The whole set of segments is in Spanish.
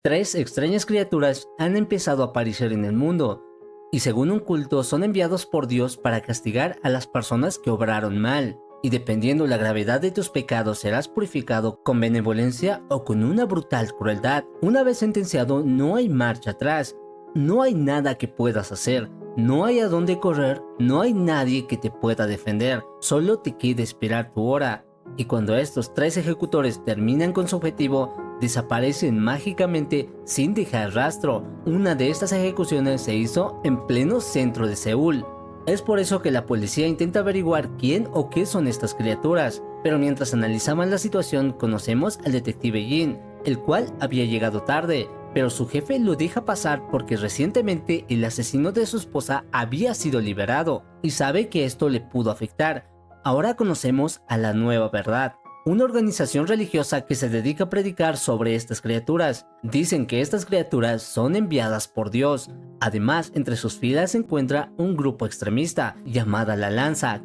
Tres extrañas criaturas han empezado a aparecer en el mundo, y según un culto son enviados por Dios para castigar a las personas que obraron mal, y dependiendo la gravedad de tus pecados serás purificado con benevolencia o con una brutal crueldad. Una vez sentenciado no hay marcha atrás, no hay nada que puedas hacer, no hay a dónde correr, no hay nadie que te pueda defender, solo te queda esperar tu hora. Y cuando estos tres ejecutores terminan con su objetivo, desaparecen mágicamente sin dejar rastro. Una de estas ejecuciones se hizo en pleno centro de Seúl. Es por eso que la policía intenta averiguar quién o qué son estas criaturas, pero mientras analizaban la situación conocemos al detective Jin, el cual había llegado tarde, pero su jefe lo deja pasar porque recientemente el asesino de su esposa había sido liberado y sabe que esto le pudo afectar. Ahora conocemos a la nueva verdad, una organización religiosa que se dedica a predicar sobre estas criaturas. Dicen que estas criaturas son enviadas por Dios. Además, entre sus filas se encuentra un grupo extremista llamada La Lanza,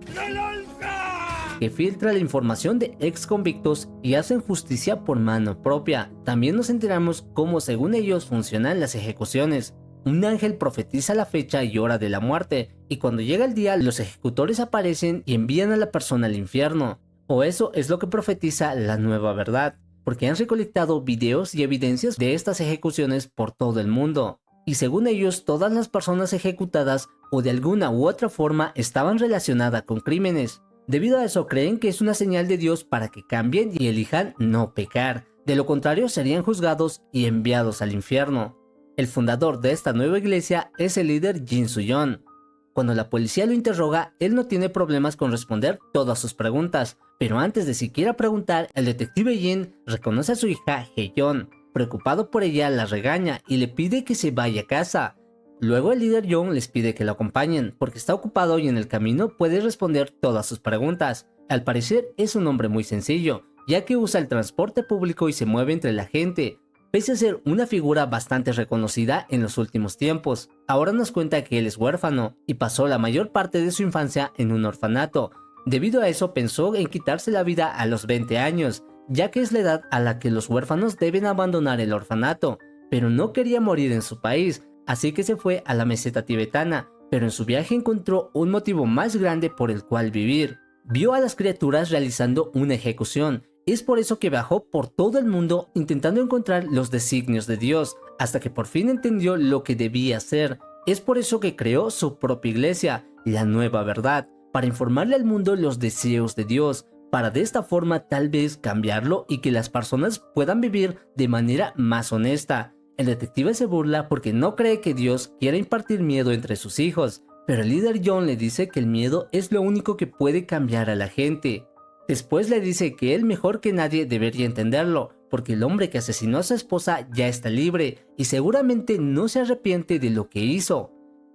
que filtra la información de ex convictos y hacen justicia por mano propia. También nos enteramos cómo según ellos funcionan las ejecuciones. Un ángel profetiza la fecha y hora de la muerte, y cuando llega el día los ejecutores aparecen y envían a la persona al infierno. O eso es lo que profetiza la nueva verdad, porque han recolectado videos y evidencias de estas ejecuciones por todo el mundo. Y según ellos, todas las personas ejecutadas o de alguna u otra forma estaban relacionadas con crímenes. Debido a eso creen que es una señal de Dios para que cambien y elijan no pecar. De lo contrario serían juzgados y enviados al infierno. El fundador de esta nueva iglesia es el líder Jin Soo-yeon. Cuando la policía lo interroga, él no tiene problemas con responder todas sus preguntas, pero antes de siquiera preguntar, el detective Jin reconoce a su hija Hye-yeon. Preocupado por ella, la regaña y le pide que se vaya a casa. Luego el líder Young les pide que lo acompañen, porque está ocupado y en el camino puede responder todas sus preguntas. Al parecer es un hombre muy sencillo, ya que usa el transporte público y se mueve entre la gente, pese a ser una figura bastante reconocida en los últimos tiempos. Ahora nos cuenta que él es huérfano y pasó la mayor parte de su infancia en un orfanato. Debido a eso pensó en quitarse la vida a los 20 años, ya que es la edad a la que los huérfanos deben abandonar el orfanato, pero no quería morir en su país, así que se fue a la meseta tibetana, pero en su viaje encontró un motivo más grande por el cual vivir. Vio a las criaturas realizando una ejecución. Es por eso que viajó por todo el mundo intentando encontrar los designios de Dios, hasta que por fin entendió lo que debía hacer. Es por eso que creó su propia iglesia, la Nueva Verdad, para informarle al mundo los deseos de Dios, para de esta forma tal vez cambiarlo y que las personas puedan vivir de manera más honesta. El detective se burla porque no cree que Dios quiera impartir miedo entre sus hijos, pero el líder John le dice que el miedo es lo único que puede cambiar a la gente. Después le dice que él mejor que nadie debería entenderlo, porque el hombre que asesinó a su esposa ya está libre y seguramente no se arrepiente de lo que hizo.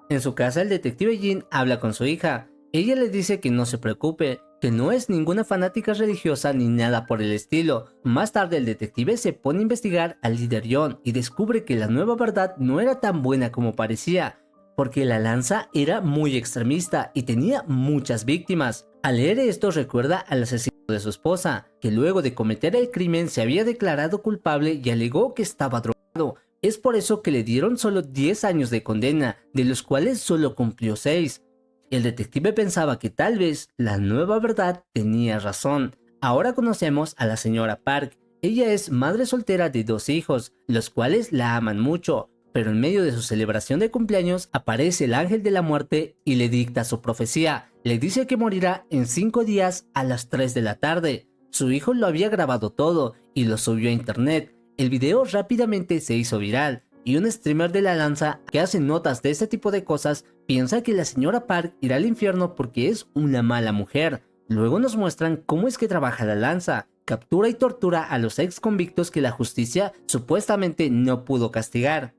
En su casa el detective Jin habla con su hija. Ella le dice que no se preocupe, que no es ninguna fanática religiosa ni nada por el estilo. Más tarde el detective se pone a investigar al líder John y descubre que la nueva verdad no era tan buena como parecía, porque la lanza era muy extremista y tenía muchas víctimas. Al leer esto recuerda al asesino de su esposa, que luego de cometer el crimen se había declarado culpable y alegó que estaba drogado. Es por eso que le dieron solo 10 años de condena, de los cuales solo cumplió 6. El detective pensaba que tal vez la nueva verdad tenía razón. Ahora conocemos a la señora Park. Ella es madre soltera de 2 hijos, los cuales la aman mucho. Pero en medio de su celebración de cumpleaños aparece el ángel de la muerte y le dicta su profecía. Le dice que morirá en 5 días a las 3 de la tarde. Su hijo lo había grabado todo y lo subió a internet. El video rápidamente se hizo viral y un streamer de la lanza que hace notas de este tipo de cosas piensa que la señora Park irá al infierno porque es una mala mujer. Luego nos muestran cómo es que trabaja la lanza. Captura y tortura a los ex convictos que la justicia supuestamente no pudo castigar.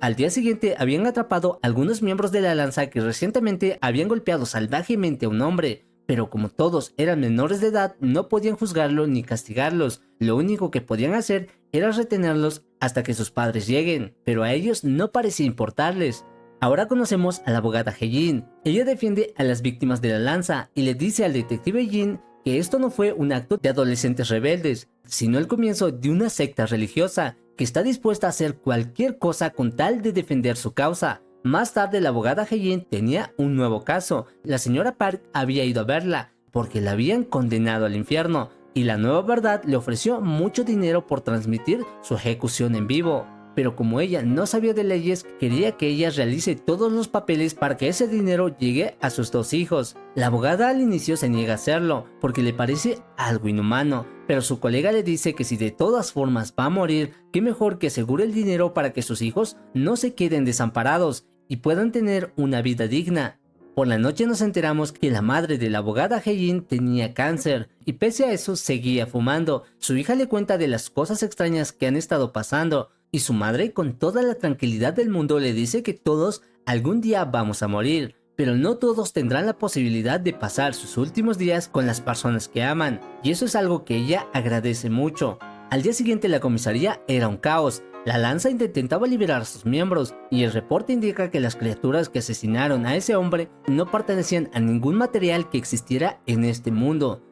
Al día siguiente habían atrapado a algunos miembros de la lanza que recientemente habían golpeado salvajemente a un hombre, pero como todos eran menores de edad no podían juzgarlo ni castigarlos. Lo único que podían hacer era retenerlos hasta que sus padres lleguen, pero a ellos no parecía importarles. Ahora conocemos a la abogada Hye-jin. Ella defiende a las víctimas de la lanza y le dice al detective Jin que esto no fue un acto de adolescentes rebeldes, sino el comienzo de una secta religiosa que está dispuesta a hacer cualquier cosa con tal de defender su causa. Más tarde la abogada Hye-in tenía un nuevo caso. La señora Park había ido a verla porque la habían condenado al infierno y la nueva verdad le ofreció mucho dinero por transmitir su ejecución en vivo. Pero como ella no sabía de leyes, quería que ella realice todos los papeles para que ese dinero llegue a sus 2 hijos. La abogada al inicio se niega a hacerlo porque le parece algo inhumano, pero su colega le dice que si de todas formas va a morir, qué mejor que asegure el dinero para que sus hijos no se queden desamparados y puedan tener una vida digna. Por la noche nos enteramos que la madre de la abogada Hye-in tenía cáncer y pese a eso seguía fumando. Su hija le cuenta de las cosas extrañas que han estado pasando y su madre con toda la tranquilidad del mundo le dice que todos algún día vamos a morir, pero no todos tendrán la posibilidad de pasar sus últimos días con las personas que aman, y eso es algo que ella agradece mucho. Al día siguiente la comisaría era un caos. La lanza intentaba liberar a sus miembros y el reporte indica que las criaturas que asesinaron a ese hombre no pertenecían a ningún material que existiera en este mundo.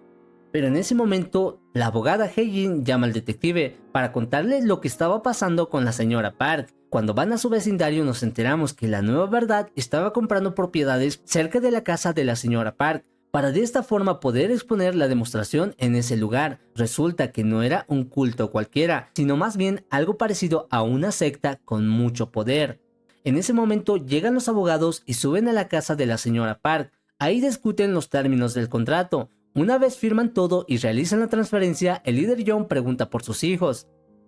Pero en ese momento, la abogada Hye-in llama al detective para contarle lo que estaba pasando con la señora Park. Cuando van a su vecindario nos enteramos que la nueva verdad estaba comprando propiedades cerca de la casa de la señora Park para de esta forma poder exponer la demostración en ese lugar. Resulta que no era un culto cualquiera, sino más bien algo parecido a una secta con mucho poder. En ese momento llegan los abogados y suben a la casa de la señora Park. Ahí discuten los términos del contrato. Una vez firman todo y realizan la transferencia, el líder John pregunta por sus hijos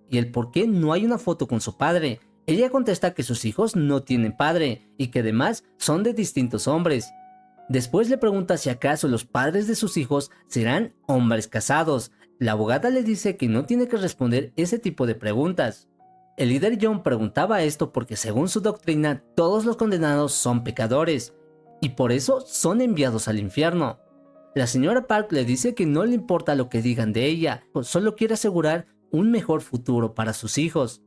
y el por qué no hay una foto con su padre. Ella contesta que sus hijos no tienen padre y que además son de distintos hombres. Después le pregunta si acaso los padres de sus hijos serán hombres casados. La abogada le dice que no tiene que responder ese tipo de preguntas. El líder John preguntaba esto porque según su doctrina todos los condenados son pecadores y por eso son enviados al infierno. La señora Park le dice que no le importa lo que digan de ella, solo quiere asegurar un mejor futuro para sus hijos.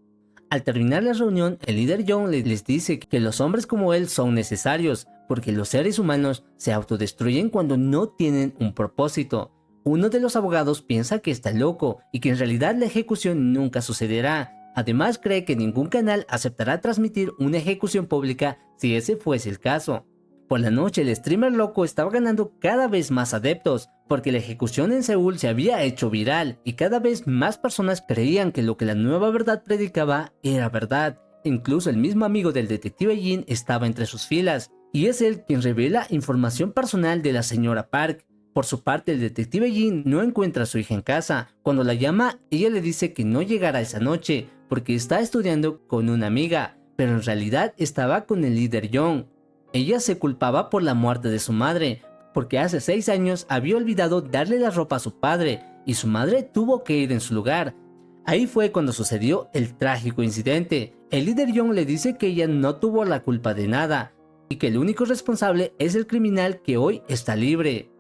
Al terminar la reunión, el líder John les dice que los hombres como él son necesarios, porque los seres humanos se autodestruyen cuando no tienen un propósito. Uno de los abogados piensa que está loco y que en realidad la ejecución nunca sucederá. Además cree que ningún canal aceptará transmitir una ejecución pública si ese fuese el caso. Por la noche el streamer loco estaba ganando cada vez más adeptos, porque la ejecución en Seúl se había hecho viral y cada vez más personas creían que lo que la nueva verdad predicaba era verdad. Incluso el mismo amigo del detective Jin estaba entre sus filas, y es él quien revela información personal de la señora Park. Por su parte, el detective Jin no encuentra a su hija en casa. Cuando la llama, ella le dice que no llegará esa noche porque está estudiando con una amiga, pero en realidad estaba con el líder Young. Ella se culpaba por la muerte de su madre, porque hace 6 años había olvidado darle la ropa a su padre y su madre tuvo que ir en su lugar. Ahí fue cuando sucedió el trágico incidente. El líder Young le dice que ella no tuvo la culpa de nada y que el único responsable es el criminal que hoy está libre.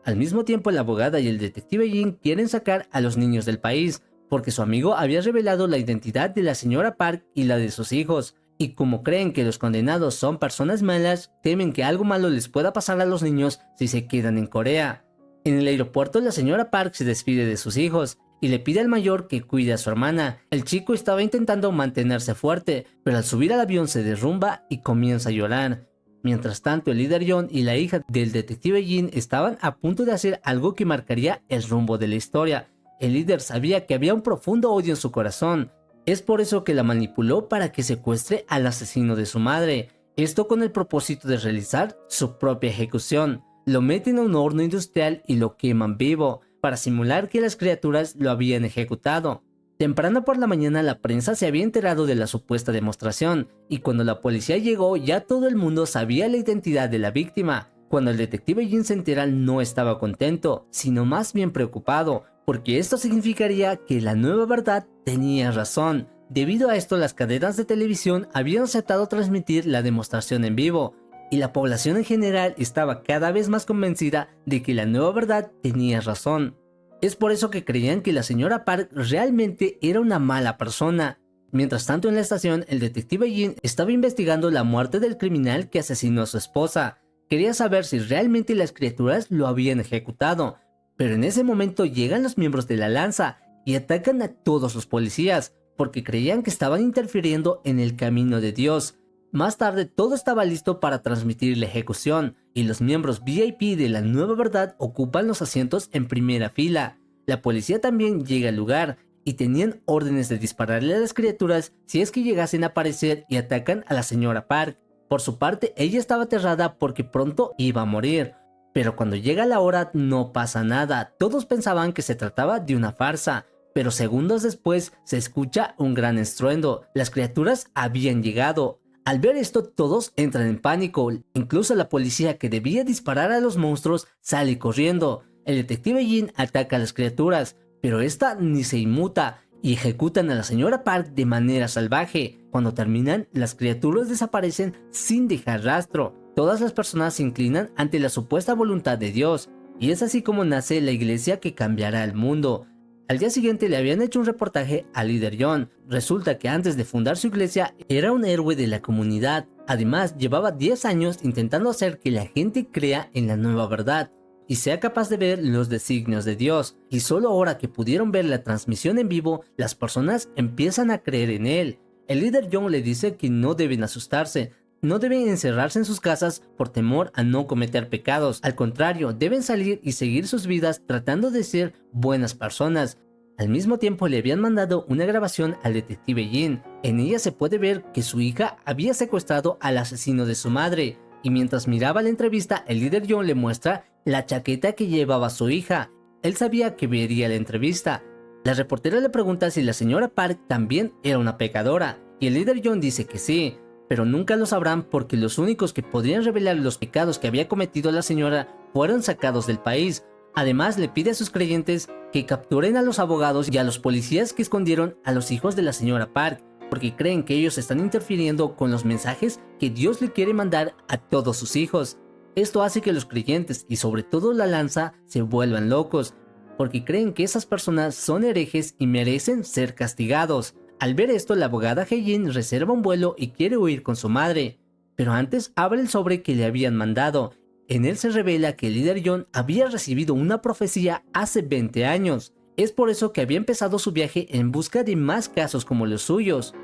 Al mismo tiempo, la abogada y el detective Jin quieren sacar a los niños del país porque su amigo había revelado la identidad de la señora Park y la de sus hijos. Y como creen que los condenados son personas malas, temen que algo malo les pueda pasar a los niños si se quedan en Corea. En el aeropuerto, la señora Park se despide de sus hijos y le pide al mayor que cuide a su hermana. El chico estaba intentando mantenerse fuerte, pero al subir al avión se derrumba y comienza a llorar. Mientras tanto, el líder John y la hija del detective Jin estaban a punto de hacer algo que marcaría el rumbo de la historia. El líder sabía que había un profundo odio en su corazón. Es por eso que la manipuló para que secuestre al asesino de su madre. Esto con el propósito de realizar su propia ejecución. Lo meten a un horno industrial y lo queman vivo, para simular que las criaturas lo habían ejecutado. Temprano por la mañana la prensa se había enterado de la supuesta demostración, y cuando la policía llegó ya todo el mundo sabía la identidad de la víctima. Cuando el detective Jin se entera no estaba contento, sino más bien preocupado, porque esto significaría que la nueva verdad tenía razón. Debido a esto, las cadenas de televisión habían aceptado transmitir la demostración en vivo, y la población en general estaba cada vez más convencida de que la nueva verdad tenía razón. Es por eso que creían que la señora Park realmente era una mala persona. Mientras tanto, en la estación, el detective Jin estaba investigando la muerte del criminal que asesinó a su esposa. Quería saber si realmente las criaturas lo habían ejecutado, pero en ese momento llegan los miembros de la Lanza y atacan a todos los policías. porque creían que estaban interfiriendo en el camino de Dios. Más tarde todo estaba listo para transmitir la ejecución, y los miembros VIP de la Nueva Verdad ocupan los asientos en primera fila. La policía también llega al lugar, y tenían órdenes de dispararle a las criaturas si es que llegasen a aparecer y atacan a la señora Park. Por su parte, ella estaba aterrada porque pronto iba a morir. Pero cuando llega la hora no pasa nada, todos pensaban que se trataba de una farsa. Pero segundos después se escucha un gran estruendo, las criaturas habían llegado. Al ver esto todos entran en pánico, incluso la policía que debía disparar a los monstruos sale corriendo. El detective Jin ataca a las criaturas, pero esta ni se inmuta y ejecutan a la señora Park de manera salvaje. Cuando terminan, las criaturas desaparecen sin dejar rastro. Todas las personas se inclinan ante la supuesta voluntad de Dios, y es así como nace la iglesia que cambiará el mundo. Al día siguiente le habían hecho un reportaje al líder John. Resulta que antes de fundar su iglesia era un héroe de la comunidad. Además, llevaba 10 años intentando hacer que la gente crea en la nueva verdad y sea capaz de ver los designios de Dios. Y solo ahora que pudieron ver la transmisión en vivo, las personas empiezan a creer en él. El líder John le dice que no deben asustarse, no deben encerrarse en sus casas por temor a no cometer pecados. Al contrario, deben salir y seguir sus vidas tratando de ser buenas personas. Al mismo tiempo le habían mandado una grabación al detective Jin. En ella se puede ver que su hija había secuestrado al asesino de su madre. Y mientras miraba la entrevista, el líder John le muestra la chaqueta que llevaba su hija. Él sabía que vería la entrevista. La reportera le pregunta si la señora Park también era una pecadora. Y el líder John dice que sí, pero nunca lo sabrán porque los únicos que podrían revelar los pecados que había cometido la señora fueron sacados del país. Además, le pide a sus creyentes que capturen a los abogados y a los policías que escondieron a los hijos de la señora Park, porque creen que ellos están interfiriendo con los mensajes que Dios le quiere mandar a todos sus hijos. Esto hace que los creyentes, y sobre todo la lanza, se vuelvan locos, porque creen que esas personas son herejes y merecen ser castigados. Al ver esto, la abogada He-Jin reserva un vuelo y quiere huir con su madre, pero antes abre el sobre que le habían mandado. En él se revela que el líder John había recibido una profecía hace 20 años. Es por eso que había empezado su viaje en busca de más casos como los suyos.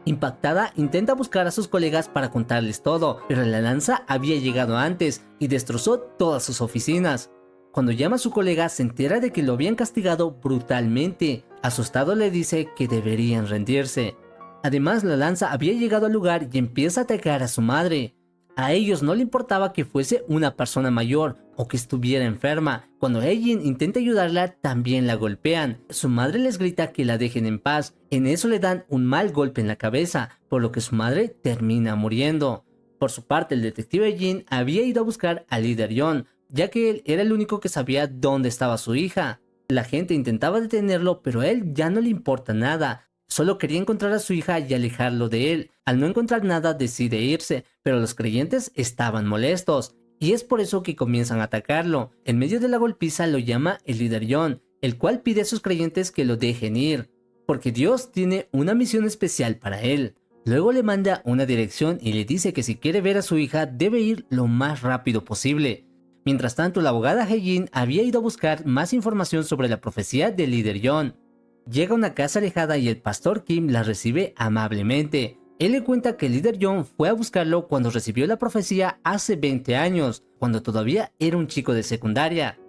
Impactada, intenta buscar a sus colegas para contarles todo, pero la lanza había llegado antes y destrozó todas sus oficinas. Cuando llama a su colega, se entera de que lo habían castigado brutalmente. Asustado le dice que deberían rendirse. Además, la lanza había llegado al lugar y empieza a atacar a su madre. A ellos no le importaba que fuese una persona mayor o que estuviera enferma. Cuando He-Jin intenta ayudarla, también la golpean. Su madre les grita que la dejen en paz. En eso le dan un mal golpe en la cabeza, por lo que su madre termina muriendo. Por su parte, el detective Jin había ido a buscar al líder John, ya que él era el único que sabía dónde estaba su hija. La gente intentaba detenerlo, pero a él ya no le importa nada. Solo quería encontrar a su hija y alejarlo de él. Al no encontrar nada decide irse, pero los creyentes estaban molestos, y es por eso que comienzan a atacarlo. En medio de la golpiza lo llama el líder John, el cual pide a sus creyentes que lo dejen ir, porque Dios tiene una misión especial para él. Luego le manda una dirección y le dice que si quiere ver a su hija debe ir lo más rápido posible. Mientras tanto, la abogada He-Jin había ido a buscar más información sobre la profecía del líder John. Llega a una casa alejada y el pastor Kim la recibe amablemente. Él le cuenta que el líder John fue a buscarlo cuando recibió la profecía hace 20 años, cuando todavía era un chico de secundaria.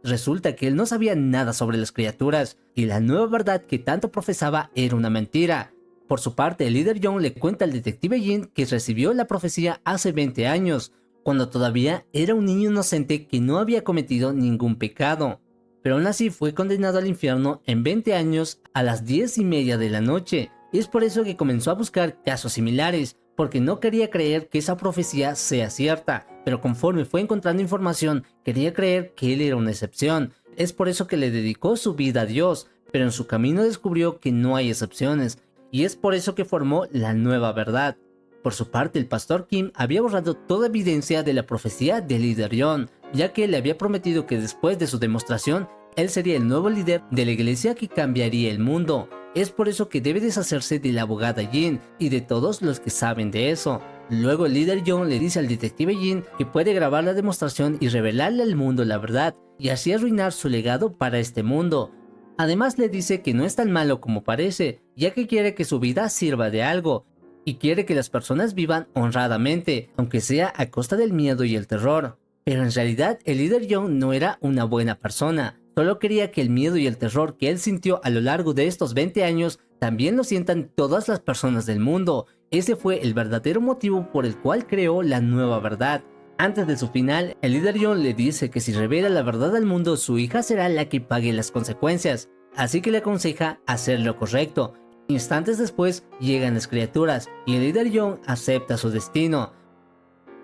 Resulta que él no sabía nada sobre las criaturas, y la nueva verdad que tanto profesaba era una mentira. Por su parte, el líder John le cuenta al detective Jin que recibió la profecía hace 20 años, cuando todavía era un niño inocente que no había cometido ningún pecado. Pero aún así fue condenado al infierno en 20 años a las 10:30 de la noche. Y es por eso que comenzó a buscar casos similares, porque no quería creer que esa profecía sea cierta, pero conforme fue encontrando información, quería creer que él era una excepción. Es por eso que le dedicó su vida a Dios, pero en su camino descubrió que no hay excepciones, y es por eso que formó la nueva verdad. Por su parte, el pastor Kim había borrado toda evidencia de la profecía del líder John, ya que le había prometido que después de su demostración, él sería el nuevo líder de la iglesia que cambiaría el mundo. Es por eso que debe deshacerse de la abogada Jin y de todos los que saben de eso. Luego el líder John le dice al detective Jin que puede grabar la demostración y revelarle al mundo la verdad, y así arruinar su legado para este mundo. Además le dice que no es tan malo como parece, ya que quiere que su vida sirva de algo, y quiere que las personas vivan honradamente, aunque sea a costa del miedo y el terror. Pero en realidad el líder Young no era una buena persona, solo quería que el miedo y el terror que él sintió a lo largo de estos 20 años también lo sientan todas las personas del mundo. Ese fue el verdadero motivo por el cual creó la nueva verdad. Antes de su final, el líder Young le dice que si revela la verdad al mundo, su hija será la que pague las consecuencias, así que le aconseja hacer lo correcto. Instantes después llegan las criaturas y el líder Young acepta su destino.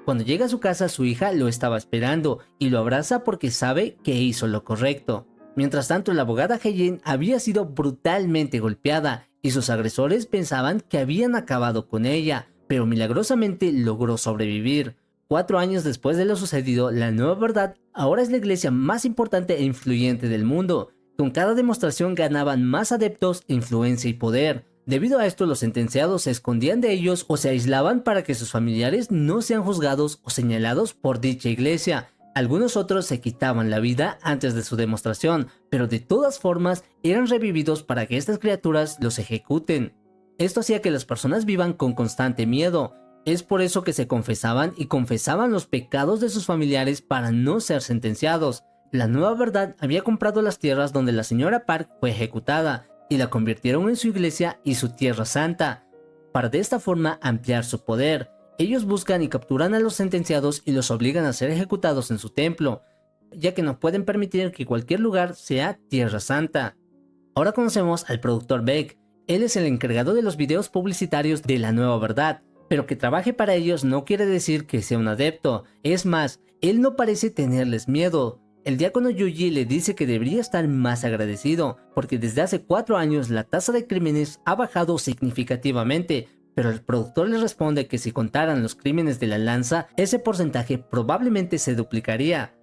Cuando llega a su casa, su hija lo estaba esperando y lo abraza porque sabe que hizo lo correcto. Mientras tanto, la abogada Hye-in había sido brutalmente golpeada y sus agresores pensaban que habían acabado con ella, pero milagrosamente logró sobrevivir. 4 años después de lo sucedido, la nueva verdad ahora es la iglesia más importante e influyente del mundo. Con cada demostración ganaban más adeptos, influencia y poder. Debido a esto, los sentenciados se escondían de ellos o se aislaban para que sus familiares no sean juzgados o señalados por dicha iglesia. Algunos otros se quitaban la vida antes de su demostración, pero de todas formas eran revividos para que estas criaturas los ejecuten. Esto hacía que las personas vivan con constante miedo. Es por eso que se confesaban y confesaban los pecados de sus familiares para no ser sentenciados. La nueva verdad había comprado las tierras donde la señora Park fue ejecutada y la convirtieron en su iglesia y su tierra santa, para de esta forma ampliar su poder. Ellos buscan y capturan a los sentenciados y los obligan a ser ejecutados en su templo, ya que no pueden permitir que cualquier lugar sea tierra santa. Ahora conocemos al productor Baek. Él es el encargado de los videos publicitarios de la nueva verdad, pero que trabaje para ellos no quiere decir que sea un adepto. Es más, él no parece tenerles miedo. El diácono Yuji le dice que debería estar más agradecido, porque desde hace 4 años la tasa de crímenes ha bajado significativamente, pero el productor le responde que si contaran los crímenes de la lanza, ese porcentaje probablemente se duplicaría,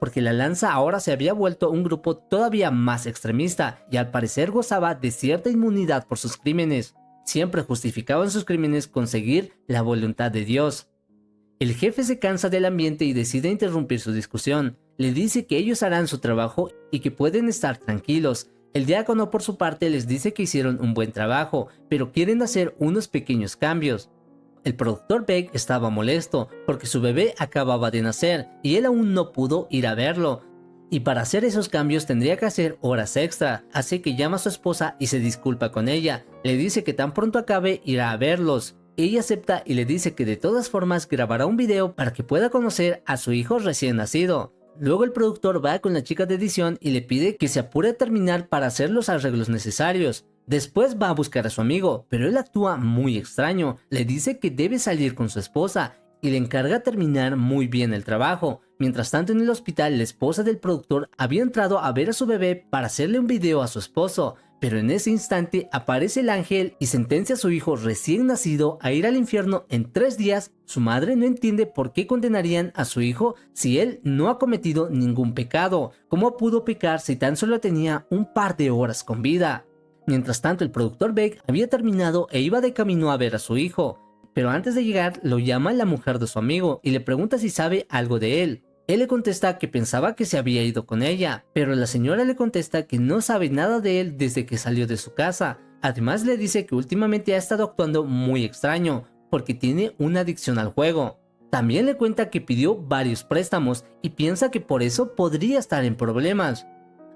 porque la lanza ahora se había vuelto un grupo todavía más extremista y al parecer gozaba de cierta inmunidad por sus crímenes. Siempre justificaban sus crímenes con seguir la voluntad de Dios. El jefe se cansa del ambiente y decide interrumpir su discusión. Le dice que ellos harán su trabajo y que pueden estar tranquilos. El diácono por su parte les dice que hicieron un buen trabajo, pero quieren hacer unos pequeños cambios. El productor Baek estaba molesto porque su bebé acababa de nacer y él aún no pudo ir a verlo. Y para hacer esos cambios tendría que hacer horas extra, así que llama a su esposa y se disculpa con ella. Le dice que tan pronto acabe irá a verlos. Ella acepta y le dice que de todas formas grabará un video para que pueda conocer a su hijo recién nacido. Luego el productor va con la chica de edición y le pide que se apure a terminar para hacer los arreglos necesarios. Después va a buscar a su amigo, pero él actúa muy extraño. Le dice que debe salir con su esposa y le encarga terminar muy bien el trabajo. Mientras tanto, en el hospital, la esposa del productor había entrado a ver a su bebé para hacerle un video a su esposo, pero en ese instante aparece el ángel y sentencia a su hijo recién nacido a ir al infierno en 3 días. Su madre no entiende por qué condenarían a su hijo si él no ha cometido ningún pecado. ¿Cómo pudo pecar si tan solo tenía un par de horas con vida? Mientras tanto, el productor Baek había terminado e iba de camino a ver a su hijo, pero antes de llegar lo llama la mujer de su amigo y le pregunta si sabe algo de él. Él le contesta que pensaba que se había ido con ella, pero la señora le contesta que no sabe nada de él desde que salió de su casa. Además le dice que últimamente ha estado actuando muy extraño, porque tiene una adicción al juego. También le cuenta que pidió varios préstamos y piensa que por eso podría estar en problemas.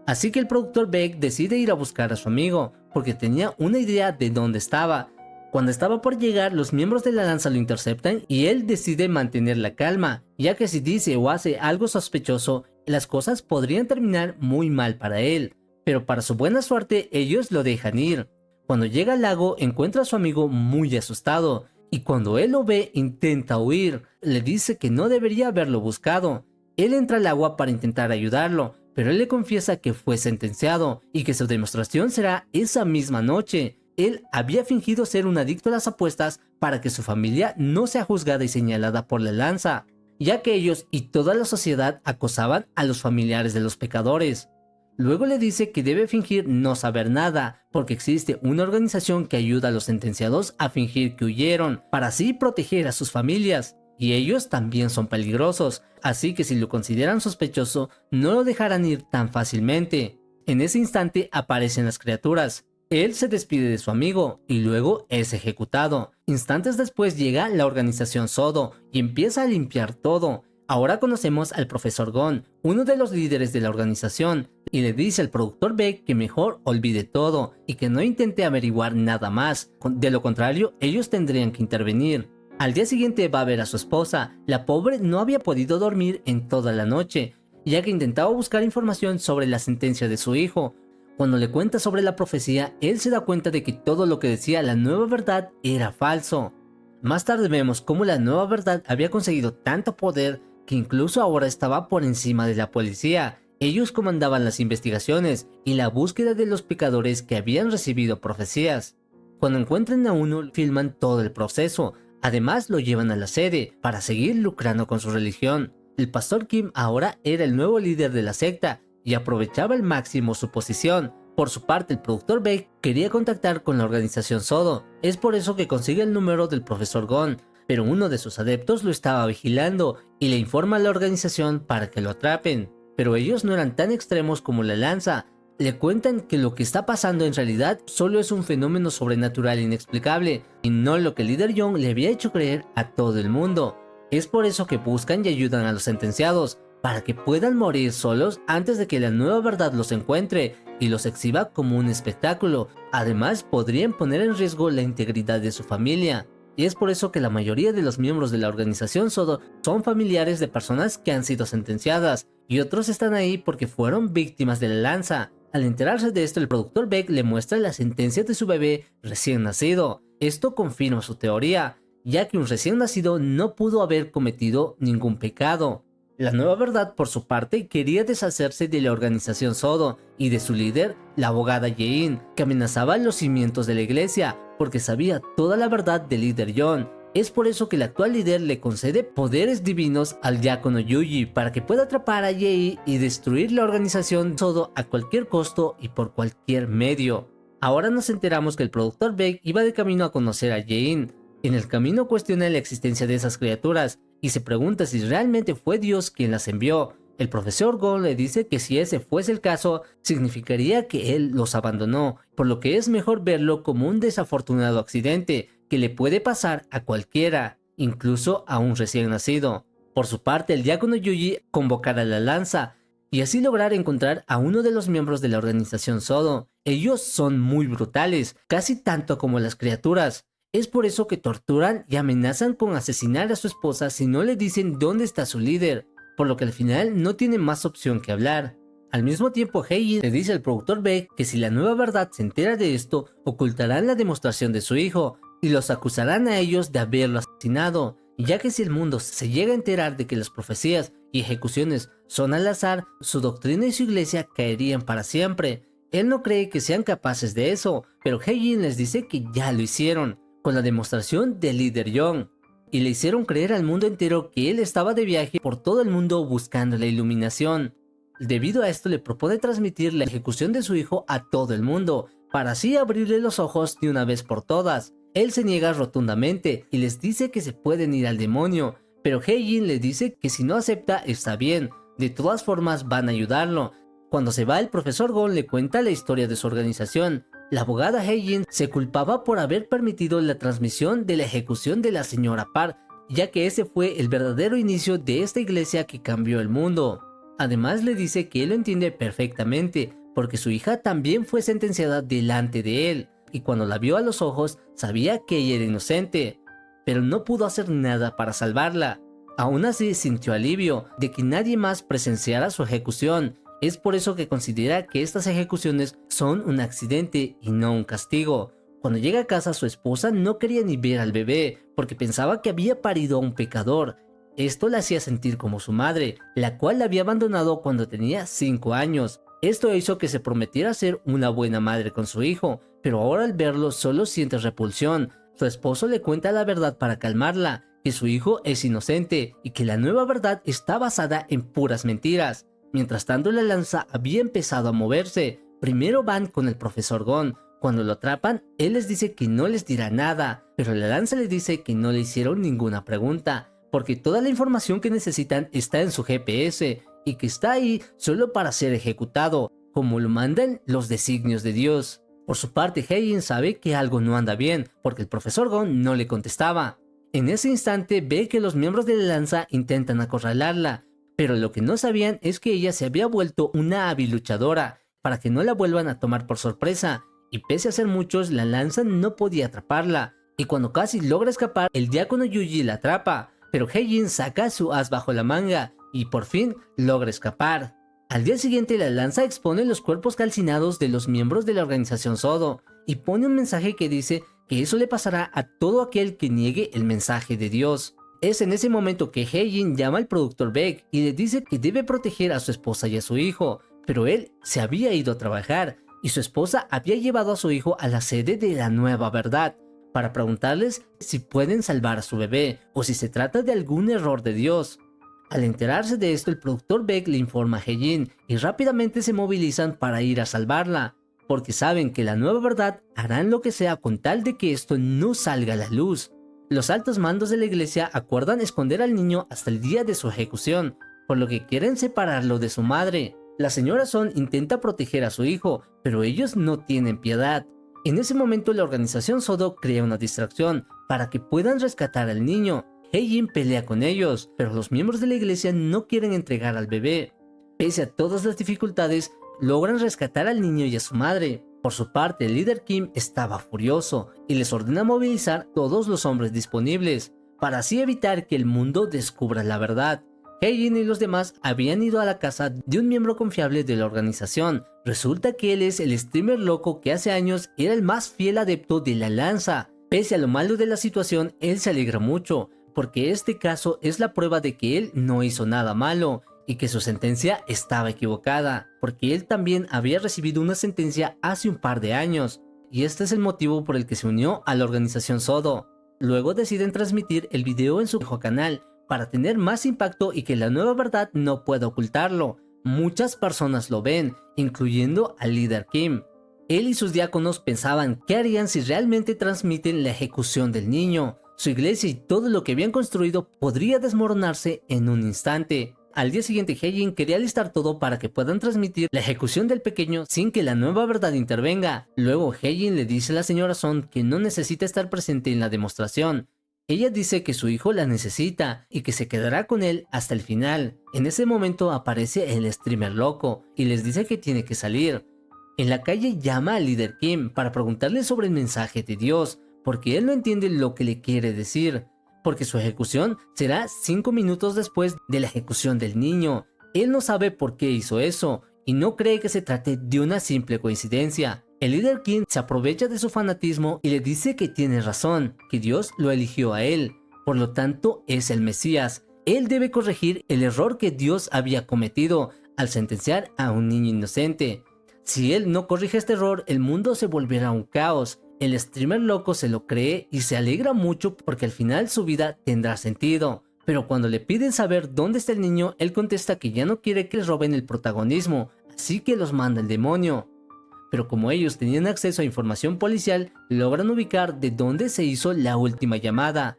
Así que el productor Baek decide ir a buscar a su amigo, porque tenía una idea de dónde estaba. Cuando estaba por llegar, los miembros de la lanza lo interceptan y él decide mantener la calma, ya que si dice o hace algo sospechoso, las cosas podrían terminar muy mal para él. Pero para su buena suerte, ellos lo dejan ir. Cuando llega al lago, encuentra a su amigo muy asustado, y cuando él lo ve, intenta huir. Le dice que no debería haberlo buscado. Él entra al agua para intentar ayudarlo, pero él le confiesa que fue sentenciado y que su demostración será esa misma noche. Él había fingido ser un adicto a las apuestas para que su familia no sea juzgada y señalada por la lanza, ya que ellos y toda la sociedad acosaban a los familiares de los pecadores. Luego le dice que debe fingir no saber nada, porque existe una organización que ayuda a los sentenciados a fingir que huyeron, para así proteger a sus familias. Y ellos también son peligrosos, así que si lo consideran sospechoso, no lo dejarán ir tan fácilmente. En ese instante aparecen las criaturas. Él se despide de su amigo y luego es ejecutado. Instantes después llega la organización Sodo y empieza a limpiar todo. Ahora conocemos al profesor Gon, uno de los líderes de la organización, y le dice al productor Beck que mejor olvide todo y que no intente averiguar nada más. De lo contrario, ellos tendrían que intervenir. Al día siguiente va a ver a su esposa. La pobre no había podido dormir en toda la noche, ya que intentaba buscar información sobre la sentencia de su hijo. Cuando le cuenta sobre la profecía, él se da cuenta de que todo lo que decía la nueva verdad era falso. Más tarde vemos cómo la nueva verdad había conseguido tanto poder que incluso ahora estaba por encima de la policía. Ellos comandaban las investigaciones y la búsqueda de los pecadores que habían recibido profecías. Cuando encuentran a uno, filman todo el proceso. Además, lo llevan a la sede para seguir lucrando con su religión. El pastor Kim ahora era el nuevo líder de la secta y aprovechaba al máximo su posición. Por su parte, el productor Beck quería contactar con la organización Sodo. Es por eso que consigue el número del profesor Gon, pero uno de sus adeptos lo estaba vigilando y le informa a la organización para que lo atrapen. Pero ellos no eran tan extremos como la lanza. Le cuentan que lo que está pasando en realidad solo es un fenómeno sobrenatural inexplicable y no lo que el líder Young le había hecho creer a todo el mundo. Es por eso que buscan y ayudan a los sentenciados, para que puedan morir solos antes de que la nueva verdad los encuentre y los exhiba como un espectáculo. Además, podrían poner en riesgo la integridad de su familia. Y es por eso que la mayoría de los miembros de la organización Sodo son familiares de personas que han sido sentenciadas, y otros están ahí porque fueron víctimas de la lanza. Al enterarse de esto, el productor Beck le muestra la sentencia de su bebé recién nacido. Esto confirma su teoría, ya que un recién nacido no pudo haber cometido ningún pecado. La nueva verdad, por su parte, quería deshacerse de la organización Sodo y de su líder, la abogada Yein, que amenazaba los cimientos de la iglesia, porque sabía toda la verdad del líder Yon. Es por eso que el actual líder le concede poderes divinos al diácono Yuji para que pueda atrapar a Yei y destruir la organización Sodo a cualquier costo y por cualquier medio. Ahora nos enteramos que el productor Beck iba de camino a conocer a Yein. En el camino cuestiona la existencia de esas criaturas y se pregunta si realmente fue Dios quien las envió. El profesor Gon le dice que si ese fuese el caso, significaría que él los abandonó, por lo que es mejor verlo como un desafortunado accidente que le puede pasar a cualquiera, incluso a un recién nacido. Por su parte, el diácono Yuji convocará la lanza y así lograr encontrar a uno de los miembros de la organización Sodo. Ellos son muy brutales, casi tanto como las criaturas. Es por eso que torturan y amenazan con asesinar a su esposa si no le dicen dónde está su líder, por lo que al final no tiene más opción que hablar. Al mismo tiempo, Heijin le dice al productor Beck que si la nueva verdad se entera de esto, ocultarán la demostración de su hijo y los acusarán a ellos de haberlo asesinado, ya que si el mundo se llega a enterar de que las profecías y ejecuciones son al azar, su doctrina y su iglesia caerían para siempre. Él no cree que sean capaces de eso, pero Heijin les dice que ya lo hicieron, con la demostración del líder Young, y le hicieron creer al mundo entero que él estaba de viaje por todo el mundo buscando la iluminación. Debido a esto le propone transmitir la ejecución de su hijo a todo el mundo, para así abrirle los ojos de una vez por todas. Él se niega rotundamente y les dice que se pueden ir al demonio, pero Heijin le dice que si no acepta está bien, de todas formas van a ayudarlo. Cuando se va, el profesor Gon le cuenta la historia de su organización. La abogada Heijin se culpaba por haber permitido la transmisión de la ejecución de la señora Park, ya que ese fue el verdadero inicio de esta iglesia que cambió el mundo. Además le dice que él lo entiende perfectamente, porque su hija también fue sentenciada delante de él, y cuando la vio a los ojos sabía que ella era inocente, pero no pudo hacer nada para salvarla. Aún así sintió alivio de que nadie más presenciara su ejecución. Es por eso que considera que estas ejecuciones son un accidente y no un castigo. Cuando llega a casa, su esposa no quería ni ver al bebé porque pensaba que había parido a un pecador. Esto la hacía sentir como su madre, la cual la había abandonado cuando tenía 5 años. Esto hizo que se prometiera ser una buena madre con su hijo, pero ahora al verlo solo siente repulsión. Su esposo le cuenta la verdad para calmarla, que su hijo es inocente y que la nueva verdad está basada en puras mentiras. Mientras tanto, la lanza había empezado a moverse. Primero van con el profesor Gon. Cuando lo atrapan, él les dice que no les dirá nada, pero la lanza le dice que no le hicieron ninguna pregunta, porque toda la información que necesitan está en su GPS y que está ahí solo para ser ejecutado. como lo mandan los designios de Dios. Por su parte, Heijin sabe que algo no anda bien, porque el profesor Gon no le contestaba. En ese instante ve que los miembros de la lanza intentan acorralarla, pero lo que no sabían es que ella se había vuelto una hábil luchadora, para que no la vuelvan a tomar por sorpresa, y pese a ser muchos, la lanza no podía atraparla, y cuando casi logra escapar, el diácono Yuji la atrapa, pero Heijin saca su as bajo la manga, y por fin logra escapar. Al día siguiente, la lanza expone los cuerpos calcinados de los miembros de la organización Sodo, y pone un mensaje que dice que eso le pasará a todo aquel que niegue el mensaje de Dios. Es en ese momento que Heijin llama al productor Baek y le dice que debe proteger a su esposa y a su hijo, pero él se había ido a trabajar y su esposa había llevado a su hijo a la sede de la Nueva Verdad para preguntarles si pueden salvar a su bebé o si se trata de algún error de Dios. Al enterarse de esto, el productor Baek le informa a Heijin y rápidamente se movilizan para ir a salvarla, porque saben que la Nueva Verdad harán lo que sea con tal de que esto no salga a la luz. Los altos mandos de la iglesia acuerdan esconder al niño hasta el día de su ejecución, por lo que quieren separarlo de su madre. La señora Son intenta proteger a su hijo, pero ellos no tienen piedad. En ese momento la organización Sodo crea una distracción para que puedan rescatar al niño. Heijin pelea con ellos, pero los miembros de la iglesia no quieren entregar al bebé. Pese a todas las dificultades, logran rescatar al niño y a su madre. Por su parte, el líder Kim estaba furioso y les ordena movilizar todos los hombres disponibles, para así evitar que el mundo descubra la verdad. Heijin y los demás habían ido a la casa de un miembro confiable de la organización. Resulta que él es el streamer loco que hace años era el más fiel adepto de la lanza. Pese a lo malo de la situación, él se alegra mucho, porque este caso es la prueba de que él no hizo nada malo y que su sentencia estaba equivocada, porque él también había recibido una sentencia hace un par de años, y este es el motivo por el que se unió a la organización Sodo. Luego deciden transmitir el video en su canal para tener más impacto y que la Nueva Verdad no pueda ocultarlo. Muchas personas lo ven, incluyendo al líder Kim. Él y sus diáconos pensaban qué harían si realmente transmiten la ejecución del niño. Su iglesia y todo lo que habían construido podría desmoronarse en un instante. Al día siguiente, Heijin quería listar todo para que puedan transmitir la ejecución del pequeño sin que la Nueva Verdad intervenga. Luego, Heijin le dice a la señora Son que no necesita estar presente en la demostración. Ella dice que su hijo la necesita y que se quedará con él hasta el final. En ese momento aparece el streamer loco y les dice que tiene que salir. En la calle llama al líder Kim para preguntarle sobre el mensaje de Dios, porque él no entiende lo que le quiere decir, porque su ejecución será 5 minutos después de la ejecución del niño. Él no sabe por qué hizo eso y no cree que se trate de una simple coincidencia. El líder Kim se aprovecha de su fanatismo y le dice que tiene razón, que Dios lo eligió a él, por lo tanto es el Mesías. Él debe corregir el error que Dios había cometido al sentenciar a un niño inocente. Si él no corrige este error, el mundo se volverá un caos. El streamer loco se lo cree y se alegra mucho porque al final su vida tendrá sentido. Pero cuando le piden saber dónde está el niño, él contesta que ya no quiere que les roben el protagonismo, así que los manda el demonio. Pero como ellos tenían acceso a información policial, logran ubicar de dónde se hizo la última llamada.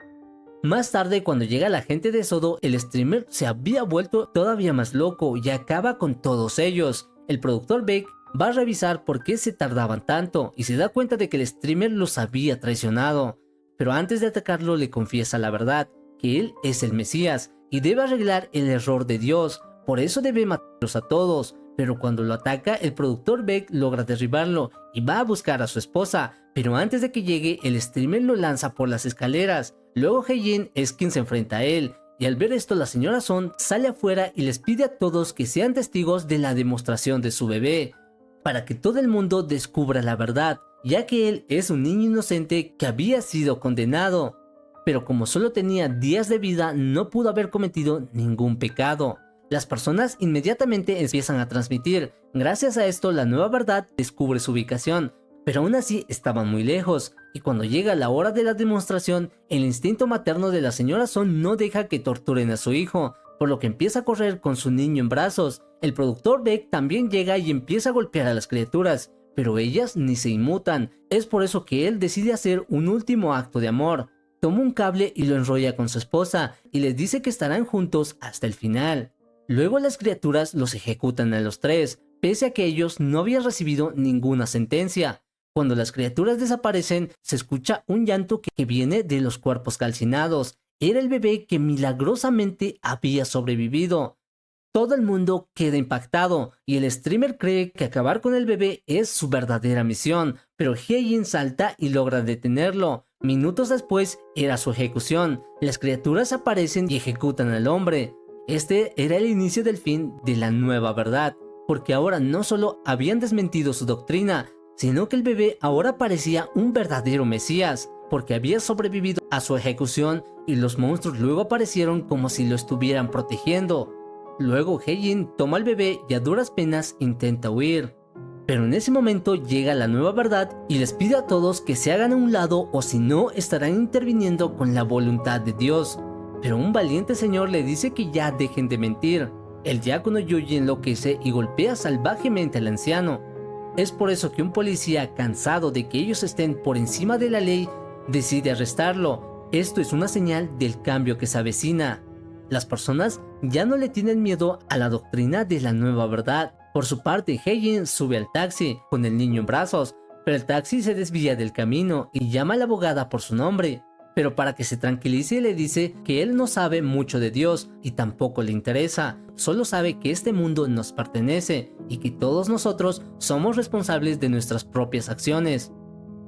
Más tarde, cuando llega la gente de Sodo, el streamer se había vuelto todavía más loco y acaba con todos ellos. El productor Baek va a revisar por qué se tardaban tanto y se da cuenta de que el streamer los había traicionado. Pero antes de atacarlo le confiesa la verdad, que él es el Mesías y debe arreglar el error de Dios, por eso debe matarlos a todos. Pero cuando lo ataca, el productor Baek logra derribarlo y va a buscar a su esposa, pero antes de que llegue, el streamer lo lanza por las escaleras. Luego Heijin es quien se enfrenta a él, y al ver esto la señora Son sale afuera y les pide a todos que sean testigos de la demostración de su bebé, para que todo el mundo descubra la verdad, ya que él es un niño inocente que había sido condenado. Pero como solo tenía días de vida, no pudo haber cometido ningún pecado. Las personas inmediatamente empiezan a transmitir. Gracias a esto, la Nueva Verdad descubre su ubicación, pero aún así estaban muy lejos, y cuando llega la hora de la demostración, el instinto materno de la señora Son no deja que torturen a su hijo, por lo que empieza a correr con su niño en brazos. El productor Baek también llega y empieza a golpear a las criaturas, pero ellas ni se inmutan. Es por eso que él decide hacer un último acto de amor. Toma un cable y lo enrolla con su esposa, y les dice que estarán juntos hasta el final. Luego las criaturas los ejecutan a los tres, pese a que ellos no habían recibido ninguna sentencia. Cuando las criaturas desaparecen, se escucha un llanto que viene de los cuerpos calcinados. Era el bebé que milagrosamente había sobrevivido. Todo el mundo queda impactado y el streamer cree que acabar con el bebé es su verdadera misión, pero Heijin salta y logra detenerlo. Minutos después era su ejecución. Las criaturas aparecen y ejecutan al hombre. Este era el inicio del fin de la nueva verdad, porque ahora no solo habían desmentido su doctrina, sino que el bebé ahora parecía un verdadero mesías, porque había sobrevivido a su ejecución y los monstruos luego aparecieron como si lo estuvieran protegiendo. Luego Heijin toma al bebé y a duras penas intenta huir. Pero en ese momento llega la nueva verdad y les pide a todos que se hagan a un lado o si no estarán interviniendo con la voluntad de Dios. Pero un valiente señor le dice que ya dejen de mentir. El diácono Yuji enloquece y golpea salvajemente al anciano. Es por eso que un policía, cansado de que ellos estén por encima de la ley, decide arrestarlo. Esto es una señal del cambio que se avecina. Las personas ya no le tienen miedo a la doctrina de la nueva verdad. Por su parte, Heijin sube al taxi con el niño en brazos, pero el taxi se desvía del camino y llama a la abogada por su nombre. Pero para que se tranquilice le dice que él no sabe mucho de Dios y tampoco le interesa, solo sabe que este mundo nos pertenece y que todos nosotros somos responsables de nuestras propias acciones.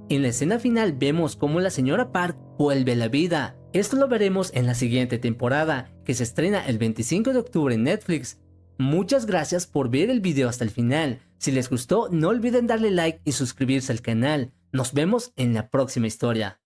En la escena final vemos cómo la señora Park vuelve a la vida. Esto lo veremos en la siguiente temporada, que se estrena el 25 de octubre en Netflix. Muchas gracias por ver el video hasta el final. Si les gustó, no olviden darle like y suscribirse al canal. Nos vemos en la próxima historia.